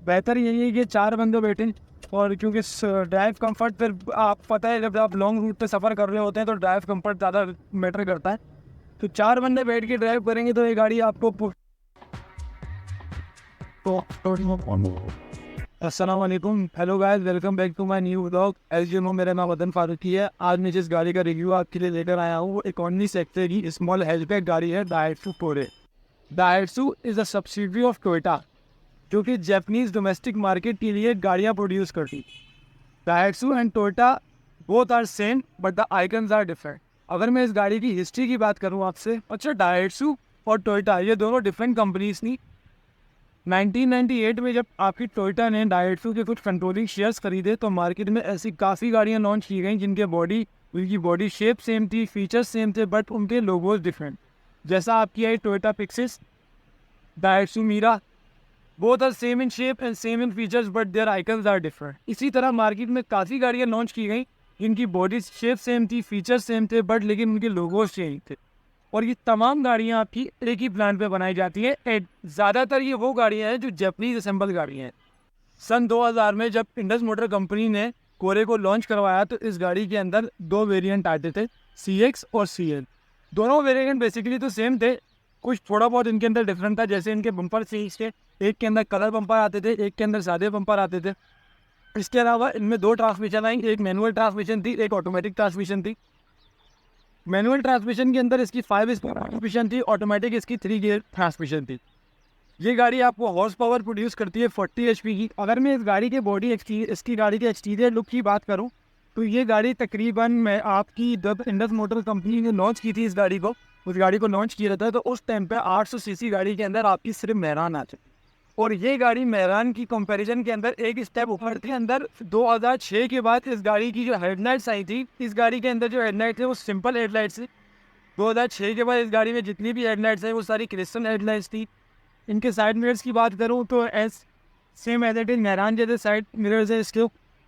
बेहतर यही है कि 4 बंदे बैठें। और क्योंकि ड्राइव कंफर्ट, फिर आप पता है जब आप लॉन्ग रूट पे सफ़र कर रहे होते हैं तो ड्राइव कंफर्ट ज़्यादा मैटर करता है। तो 4 बंदे बैठ के ड्राइव करेंगे तो ये गाड़ी आपको अस्सलाम वालेकुम, hello guys, welcome back to my new vlog. As you know, मेरा नाम वतन फारूकी है। आज मैं जिस गाड़ी का रिव्यू आपके लिए लेकर आया हूँ वो इकोनॉमी सेक्टर की स्मॉल हैचबैक गाड़ी है, डाइट्सू टोरे। Daihatsu is a subsidiary of Toyota, जो कि जापानीज़ डोमेस्टिक मार्केट के लिए गाड़ियाँ प्रोड्यूस करती। Daihatsu and Toyota both are same but the icons are different. अगर मैं इस गाड़ी की हिस्ट्री की बात करूँ आपसे, अच्छा, डाइट्सू और टोयोटा ये दोनों डिफरेंट कंपनीज थी। 1998 में जब आपकी टोयोटा ने डाइट्सू के कुछ कंट्रोलिंग शेयर्स खरीदे तो मार्केट में ऐसी काफ़ी गाड़ियां लॉन्च की गई जिनके उनकी बॉडी शेप सेम थी, फीचर्स सेम थे, बट उनके लोगोज डिफरेंट। जैसा आपकी आई Toyota Pixis, Daihatsu Mira, both are same in shape and same in features but their icons are different. इसी तरह मार्केट में काफ़ी गाड़ियाँ लॉन्च की गई जिनकी बॉडी शेप सेम थी, फीचर्स सेम थे, बट लेकिन उनके लोगोज चेंज थे। और ये तमाम गाड़ियाँ आपकी एक ही प्लांट पे बनाई जाती हैं। ज़्यादातर ये वो गाड़ियाँ हैं जो जापानीज असेंबल गाड़ियाँ हैं। सन 2000 में जब इंडस मोटर कंपनी ने कोरे को लॉन्च करवाया तो इस गाड़ी के अंदर 2 वेरिएंट आते थे, CX और CL। दोनों वेरिएंट बेसिकली तो सेम थे, कुछ थोड़ा बहुत इनके अंदर डिफरेंट था। जैसे इनके बम्पर सीरीज के एक के अंदर कलर बम्पर आते थे, एक के अंदर सादे बम्पर आते थे। इसके अलावा इनमें 2 ट्रांसमिशन आई, एक मैनुअल ट्रांसमिशन थी, एक ऑटोमेटिक ट्रांसमिशन थी। मैनुअल ट्रांसमिशन के अंदर इसकी 5 स्पीड ट्रांसमिशन थी, ऑटोमेटिक इसकी 3 गियर ट्रांसमिशन थी। ये गाड़ी आपको हॉर्स पावर प्रोड्यूस करती है 40 HP की। अगर मैं इस गाड़ी के इसकी गाड़ी के एक्सटीरियर लुक की बात करूं तो ये गाड़ी तकरीबन मैं आपकी जब इंडस मोटर कंपनी ने लॉन्च की थी उस गाड़ी को लॉन्च किया था तो उस टाइम पे 800 सीसी गाड़ी के अंदर आपकी सिर्फ मेहरान आते। और ये गाड़ी मेहरान की कंपैरिजन के अंदर एक स्टेप ऊपर थी। अंदर 2006 के बाद इस गाड़ी की जो हेडलाइट्स आई थी, इस गाड़ी के अंदर जो हेडलाइट थे वो सिंपल हेडलाइट्स थी। 2006 के बाद इस गाड़ी में जितनी भी हेडलाइट्स हैं वो सारी क्रिस्टल हेडलाइट्स थी। इनके साइड मिरर्स की बात करूँ तो same as it is Mehran जैसे साइड मिरर्स है इसके।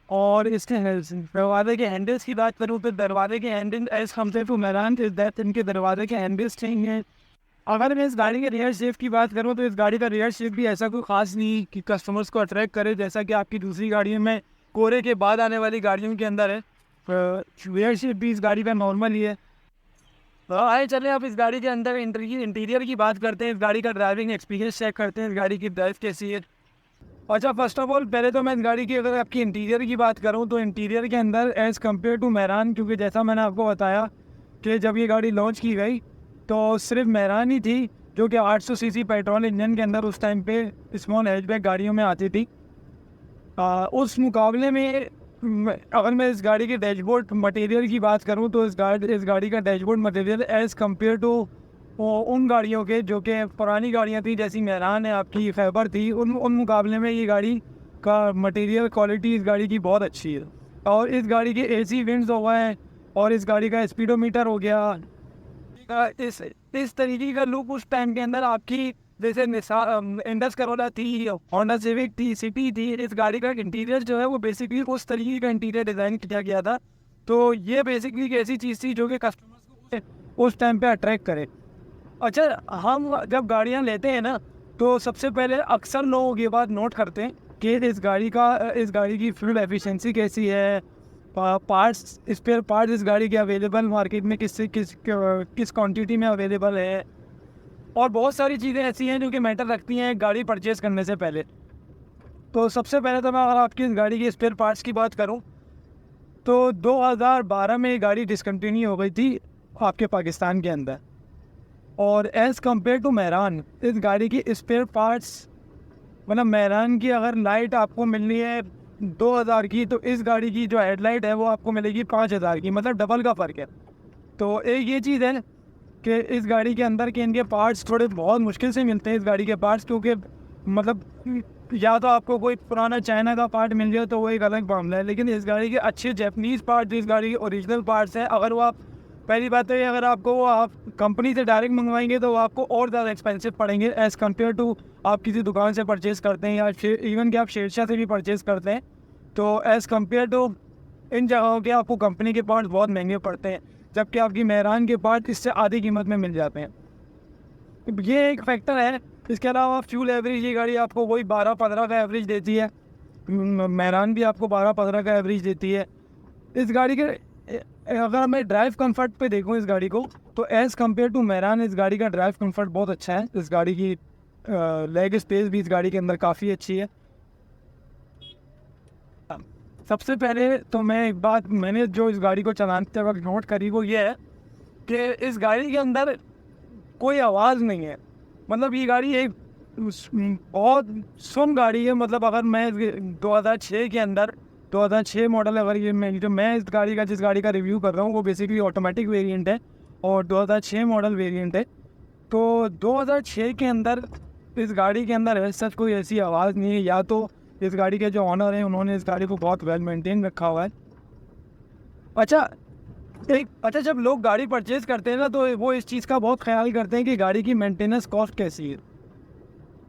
और इसके दरवाजे के हैंडल्स की बात करूँ तो दरवाजे के handle as compare to Mehran इनके दरवाजे के हैंडल्स नहीं हैं। अगर मैं इस गाड़ी के रियर शेप की बात करूँ तो इस गाड़ी का रियर शेप भी ऐसा कोई ख़ास नहीं कि कस्टमर्स को अट्रैक्ट करे जैसा कि आपकी दूसरी गाड़ियों में कोरे के बाद आने वाली गाड़ियों के अंदर है। रियर शेप भी इस गाड़ी का नॉर्मल ही है। आए चले अब इस गाड़ी के अंदर इंटीरियर की बात करते हैं, इस गाड़ी का ड्राइविंग एक्सपीरियंस चेक करते हैं, इस गाड़ी की ड्राइव कैसी है। अच्छा, फर्स्ट ऑफ ऑल पहले तो मैं इस गाड़ी की अगर आपकी इंटीरियर की बात करूँ तो इंटीरियर के अंदर एज़ कम्पेयर टू मेहरान, क्योंकि जैसा मैंने आपको बताया कि जब ये गाड़ी लॉन्च की गई तो सिर्फ मेहरान ही थी जो कि 800 सीसी पेट्रोल इंजन के अंदर उस टाइम पे स्मॉल हैचबैक गाड़ियों में आती थी। उस मुकाबले में अगर मैं इस गाड़ी के डैशबोर्ड मटेरियल की बात करूं तो इस गाड़ी का dashboard material as compare to उन गाड़ियों के जो कि पुरानी गाड़ियां थी, जैसी मेहरान है आपकी, खैबर थी, उन मुकाबले में ये गाड़ी का मटेरियल क्वालिटी इस गाड़ी की बहुत अच्छी है। और इस गाड़ी के AC विंड्स हो गए हैं और इस गाड़ी का स्पीडोमीटर हो गया। इस तरीके का लुक उस टाइम के अंदर आपकी जैसे इंडस करोला थी, होंडा सिविक थी, सिटी थी, इस गाड़ी का इंटीरियर जो है वो बेसिकली उस तरीके का इंटीरियर डिज़ाइन किया गया था। तो ये बेसिकली एक ऐसी चीज़ थी जो कि कस्टमर्स को उस टाइम पे अट्रैक्ट करे। अच्छा, हम जब गाड़ियाँ लेते हैं ना तो सबसे पहले अक्सर लोग ये बात नोट करते हैं कि इस गाड़ी की फ्यूल एफिशिएंसी कैसी है, पार्ट्स, स्पेयर पार्ट्स इस गाड़ी के अवेलेबल मार्केट में किस क्वांटिटी में अवेलेबल है। और बहुत सारी चीज़ें ऐसी हैं जो कि मैटर रखती हैं गाड़ी परचेज़ करने से पहले। तो सबसे पहले तो मैं अगर आपकी इस गाड़ी के स्पेयर पार्ट्स की बात करूं तो 2012 में ये गाड़ी डिसकंटिन्यू हो गई थी आपके पाकिस्तान के अंदर। और एज़ कम्पेयर टू मेहरान इस गाड़ी की स्पेयर पार्ट्स, मतलब मेहरान की अगर लाइट आपको मिलनी है 2000 की तो इस गाड़ी की जो हेडलाइट है वो आपको मिलेगी 5000 की, मतलब डबल का फ़र्क है। तो एक ये चीज़ है कि इस गाड़ी के अंदर के इनके पार्ट्स थोड़े बहुत मुश्किल से मिलते हैं इस गाड़ी के पार्ट्स, क्योंकि मतलब या तो आपको कोई पुराना चाइना का पार्ट मिल जाए तो वो एक अलग मामला है, लेकिन इस गाड़ी के अच्छे जापानीज़ पार्ट्स, इस गाड़ी के ओरिजिनल पार्ट्स हैं, अगर वो आप, पहली बात तो ये, अगर आपको वो आप कंपनी से डायरेक्ट मंगवाएंगे तो वो आपको और ज़्यादा एक्सपेंसिव पड़ेंगे एज़ कम्पेयर टू आप किसी दुकान से परचेज़ करते हैं या इवन कि आप शेरशाह से भी परचेज़ करते हैं। तो एज़ कम्पेयर टू इन जगहों के आपको कंपनी के पार्ट्स बहुत महंगे पड़ते हैं, जबकि आपकी मेहरान के पार्ट इससे आधी कीमत में मिल जाते हैं। ये एक फैक्टर है इसके अलावा फ्यूल एवरेज ये गाड़ी आपको वही 12-15 का एवरेज देती है। मेरान भी आपको 12-15 का एवरेज देती है। इस गाड़ी के अगर मैं ड्राइव कंफर्ट पे देखूँ इस गाड़ी को, तो एज़ कम्पेयर टू मेरान इस गाड़ी का ड्राइव कंफर्ट बहुत अच्छा है। इस गाड़ी की लेग स्पेस भी इस गाड़ी के अंदर काफ़ी अच्छी है। सबसे पहले तो मैं एक बात मैंने जो इस गाड़ी को चलाते वक्त नोट करी वो ये है कि इस गाड़ी के अंदर कोई आवाज़ नहीं है। मतलब ये गाड़ी एक बहुत सुन गाड़ी है। मतलब अगर मैं 2006 के अंदर 2006 मॉडल अगर ये मैं इस गाड़ी का जिस गाड़ी का रिव्यू कर रहा हूँ वो बेसिकली ऑटोमेटिक वेरिएंट है और 2006 मॉडल वेरिएंट है। तो 2006 के अंदर इस गाड़ी के अंदर ऐसा कोई ऐसी आवाज़ नहीं है, या तो इस गाड़ी के जो ऑनर हैं उन्होंने इस गाड़ी को बहुत वेल मेंटेन रखा हुआ है। अच्छा, जब लोग गाड़ी परचेज़ करते हैं ना तो वो इस चीज़ का बहुत ख्याल करते हैं कि गाड़ी की मेंटेनेंस कॉस्ट कैसी है।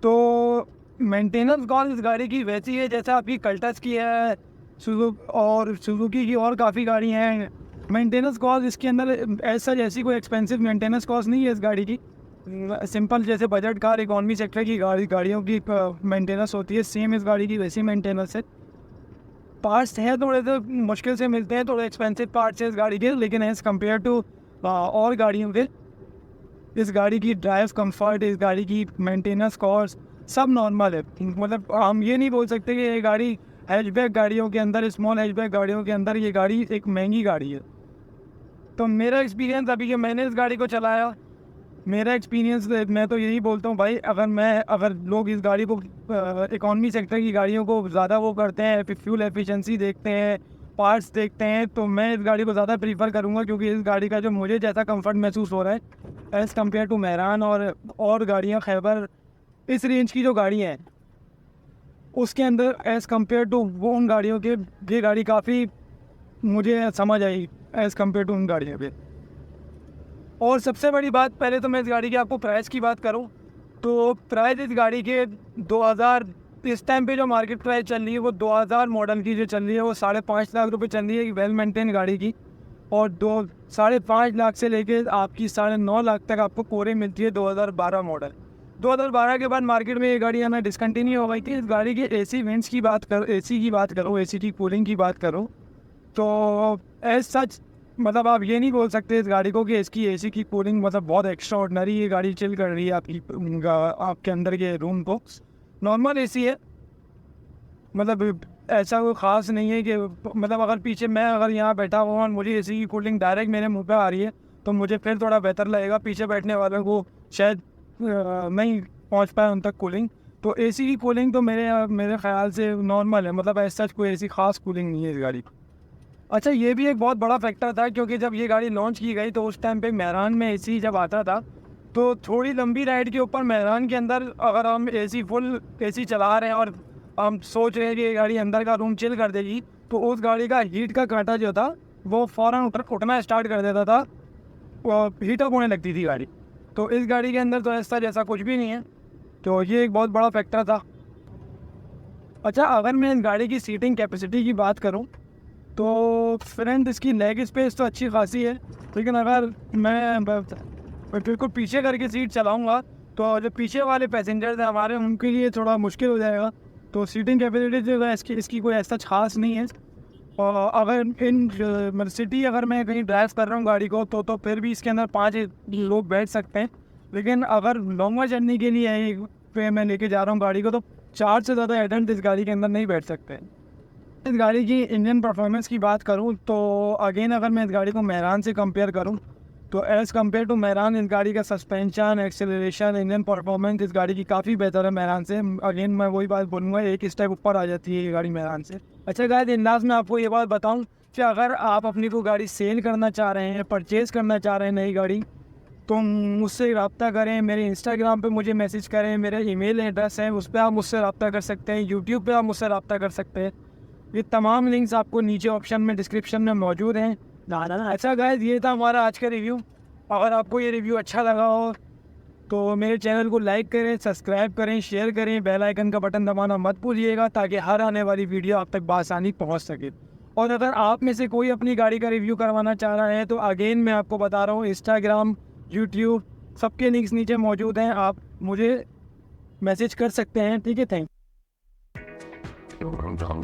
तो मेंटेनेंस कॉस्ट इस गाड़ी की वैसी है जैसे आपकी कल्टस की है, सुजुकी की और काफ़ी गाड़ी हैं। मेंटेनेंस कॉस्ट इसके अंदर ऐसा जैसी कोई एक्सपेंसिव मेंटेनेंस कॉस्ट नहीं है इस गाड़ी की। सिंपल जैसे बजट कार इकॉनमी सेक्टर की गाड़ियों की मेंटेनेंस होती है, सेम इस गाड़ी की वैसी मेंटेनेंस है। पार्ट्स हैं थोड़े से मुश्किल से मिलते हैं, थोड़े एक्सपेंसिव पार्ट्स हैं इस गाड़ी के, लेकिन एज़ कम्पेयर टू और गाड़ियों के इस गाड़ी की ड्राइव कंफर्ट, इस गाड़ी की मेंटेनेंस कॉस्ट सब नॉर्मल है। मतलब हम ये नहीं बोल सकते कि ये गाड़ी हैचबैक गाड़ियों के अंदर, स्मॉल हैचबैक गाड़ियों के अंदर ये गाड़ी एक महंगी गाड़ी है। तो मेरा एक्सपीरियंस अभी कि मैंने इस गाड़ी को चलाया, मेरा एक्सपीरियंस मैं तो यही बोलता हूँ भाई, अगर लोग इस गाड़ी को इकॉनमी सेक्टर की गाड़ियों को ज़्यादा वो करते हैं, फ्यूल एफिशिएंसी देखते हैं, पार्ट्स देखते हैं, तो मैं इस गाड़ी को ज़्यादा प्रीफर करूँगा। क्योंकि इस गाड़ी का जो मुझे जैसा कंफर्ट महसूस हो रहा है एज़ कम्पेयर टू मेहरान और गाड़ियाँ खैबर इस रेंज की जो गाड़ियाँ हैं उसके अंदर एज़ कम्पेयर टू वो उन गाड़ियों के ये गाड़ी काफ़ी मुझे समझ आई एज़ कम्पेयर टू उन गाड़ियों पे। और सबसे बड़ी बात, पहले तो मैं इस गाड़ी की आपको प्राइस की बात करूं तो प्राइस इस गाड़ी के 2000 इस टाइम पे जो मार्केट प्राइस चल रही है वो 2000 मॉडल की जो चल रही है वो 5.5 लाख रुपए चल रही है वेल मेंटेन गाड़ी की। और 5.5 लाख से लेके आपकी 9.5 लाख तक आपको कोरे मिलती है 2012 मॉडल। 2012 के बाद मार्केट में ये गाड़ी आना डिसकंटिन्यू हो गई थी। इस गाड़ी के एसी वेंट्स की बात करो, एसी की बात करो, एसी की कूलिंग की बात करो तो एज सच मतलब आप ये नहीं बोल सकते इस गाड़ी को कि इसकी एसी की कूलिंग मतलब बहुत एक्स्ट्रा ऑर्डनरी ये गाड़ी चिल कर रही है आपके अंदर के रूम को। नॉर्मल एसी है, मतलब ऐसा कोई ख़ास नहीं है कि मतलब अगर यहाँ बैठा हुआ और मुझे एसी की कूलिंग डायरेक्ट मेरे मुंह पे आ रही है तो मुझे फिर थोड़ा बेहतर लगेगा। पीछे बैठने वालों को शायद नहीं पहुँच पाए उन तक कूलिंग। तो एसी की कूलिंग तो मेरे ख्याल से नॉर्मल है, मतलब ऐसा कोई ऐसी ख़ास कूलिंग नहीं है इस गाड़ी। अच्छा, ये भी एक बहुत बड़ा फैक्टर था क्योंकि जब ये गाड़ी लॉन्च की गई तो उस टाइम पे मेहरान में एसी जब आता था तो थोड़ी लंबी राइड के ऊपर मेहरान के अंदर अगर हम फुल एसी चला रहे हैं और हम सोच रहे हैं कि ये गाड़ी अंदर का रूम चिल कर देगी तो उस गाड़ी का हीट का कांटा जो था वो फ़ौरन उठना स्टार्ट कर देता था, हीटअप होने लगती थी गाड़ी। तो इस गाड़ी के अंदर तो ऐसा जैसा कुछ भी नहीं है, तो ये एक बहुत बड़ा फैक्टर था। अच्छा, अगर मैं इस गाड़ी की सीटिंग कैपेसिटी की बात करूँ तो फ्रंट इसकी लेग स्पेस तो अच्छी खासी है, लेकिन अगर मैं बिल्कुल पीछे करके सीट चलाऊंगा तो जो पीछे वाले पैसेंजर्स हैं हमारे उनके लिए थोड़ा मुश्किल हो जाएगा। तो सीटिंग कैपेसिटी जो है इसकी कोई ऐसा खास नहीं है। और अगर सिटी अगर मैं कहीं ड्राइव कर रहा हूँ गाड़ी को तो फिर भी इसके अंदर 5 लोग बैठ सकते हैं। लेकिन अगर लॉन्गर जर्नी के लिए मैं लेके जा रहा हूँ गाड़ी को तो 4 से ज़्यादा एडल्ट इस गाड़ी के अंदर नहीं बैठ सकते। इस गाड़ी की इंजन परफॉर्मेंस की बात करूं तो अगेन अगर मैं इस गाड़ी को मेहरान से कंपेयर करूं तो एज़ कंपेयर टू मेहरान इस गाड़ी का सस्पेंशन, एक्सेलरेशन, इंजन परफॉर्मेंस इस गाड़ी की काफ़ी बेहतर है मेहरान से। अगेन मैं वही बात बोलूँगा, एक स्टेप ऊपर आ जाती है ये गाड़ी मेहरान से। अच्छा गाइस, इंदाज में आपको ये बात बताऊँ कि अगर आप अपनी को गाड़ी सेल करना चाह रहे हैं, परचेज़ करना चाह रहे हैं नई गाड़ी, तो मुझसे रब्ता करें। मेरे इंस्टाग्राम पे मुझे मैसेज करें, मेरा ईमेल एड्रेस है उस पर आप मुझसे रब्ता कर सकते हैं, यूट्यूब पे आप मुझसे रब्ता कर सकते हैं। ये तमाम लिंक्स आपको नीचे ऑप्शन में डिस्क्रिप्शन में मौजूद हैं। अच्छा गाइस, ये था हमारा आज का रिव्यू। अगर आपको ये रिव्यू अच्छा लगा हो तो मेरे चैनल को लाइक करें, सब्सक्राइब करें, शेयर करें, बेल आइकन का बटन दबाना मत भूलिएगा ताकि हर आने वाली वीडियो आप तक बआसानी पहुंच सके। और अगर आप में से कोई अपनी गाड़ी का रिव्यू करवाना चाह रहा है तो अगेन मैं आपको बता रहा हूँ, इंस्टाग्राम, यूट्यूब सबके लिंक्स नीचे मौजूद हैं। आप मुझे मैसेज कर सकते हैं, ठीक है। थैंक तो हम डाउन